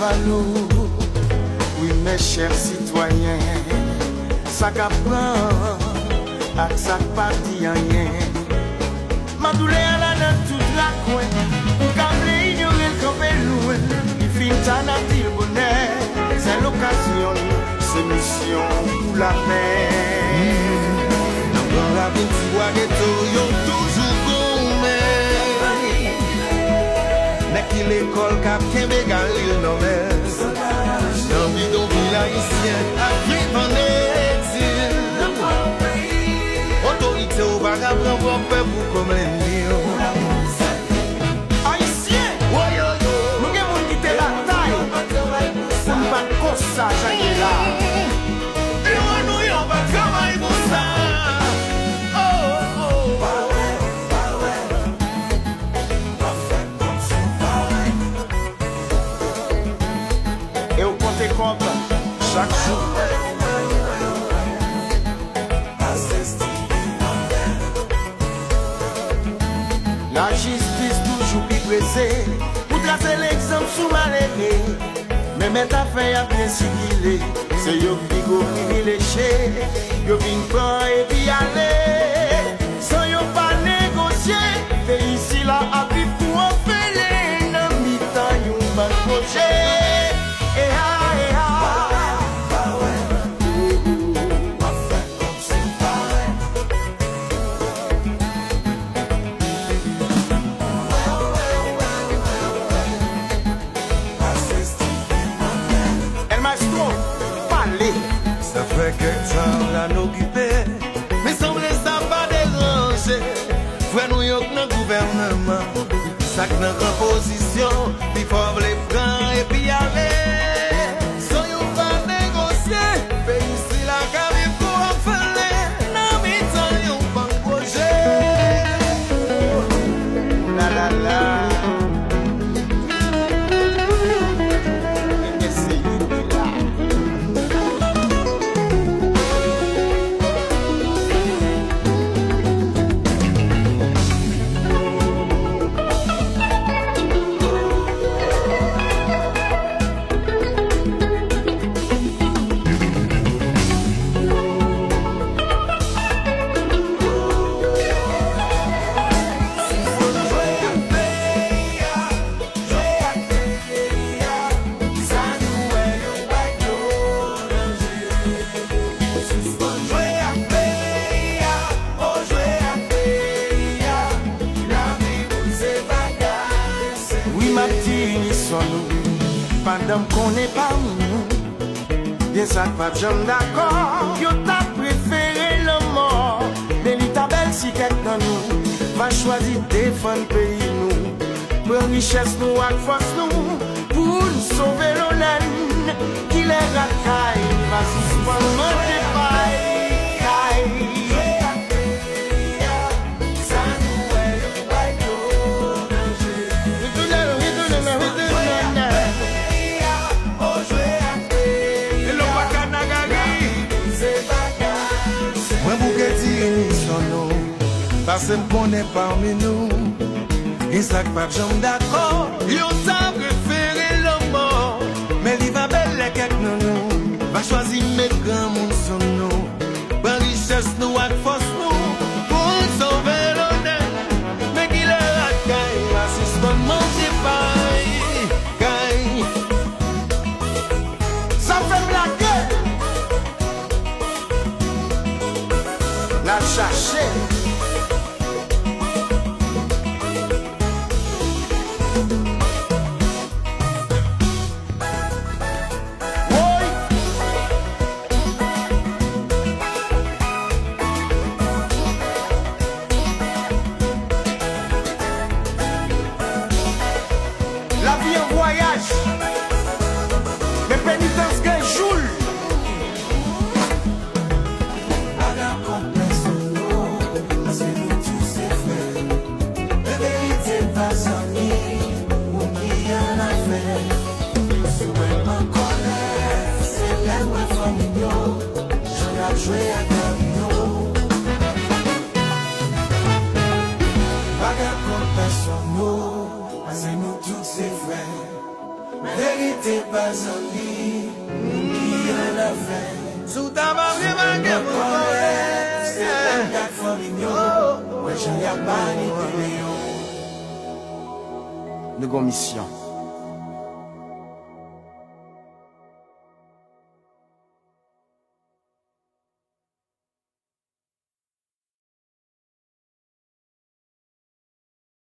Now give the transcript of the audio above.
valou. Oui, mes chers citoyens, ça qu'apprend, ak ça pas dit rien. Ma douleur là dans toute la coin, pour câble ignorer le campé loin. Il finit à natir bonheur, c'est l'occasion, c'est mission pour la paix. Dans la vie, tu vois que tout toujours gourmet. Mais qui l'école cap Kembe Galil non mais dans bidon ville haïtien à vivre en exil. Autorité au vagabond pour peuple comme les lions. Haïtien, nous devons quitter la taille. On ne va pas comme ça, Jacques là. Et nous on va travailler pour ça. Chaque jour la justice toujours plus pressée pour tracer l'exemple sous malheureux. Mais mettre à faire à bien sigilé. C'est yo qui go privilégié. Yo vin prendre et puis aller. Sans yo pas négocier. Et ici là à vivre pour en faire. Dans mi-temps yon mal projet. Ça fait quelque temps là nous occupés, mais semble ça pas déranger. Frère nous y'a dans gouvernement, ça que dans composition, il faut les prendre et puis aller. Sans y'a pas négocier, mais ici la gamme pour en faire, non mais tant y'a pas projet. La la la. Pendant qu'on n'est pas nous, bien ça pas j'aime d'accord. Yo t'a préféré la mort. Delita belle si quelqu'un dans nous va choisir défendre pays nous. Pour richesse nous ak force nous, pour nous sauver l'honneur. Qui les racaille, va suspendre monter paille. Parce qu'on est parmi nous, et ça que pas j'aime d'accord. Yo t'a préféré la mort, mais il va belle les quelques nous. Va choisir mes grands monde sur nous. Par richesse nous ak force nous, pour nous sauver l'honneur. Mais qui le racaille, va suspendre monter paille. Ça fait blaguer. La chercher. La vie en voyage, les pénitences qu'un jour. Vérité pas en lui, qui en a fait. Sous ta main, je vais me C'est un gars familial, ouais, j'en ai pas ni de Nous avons mission.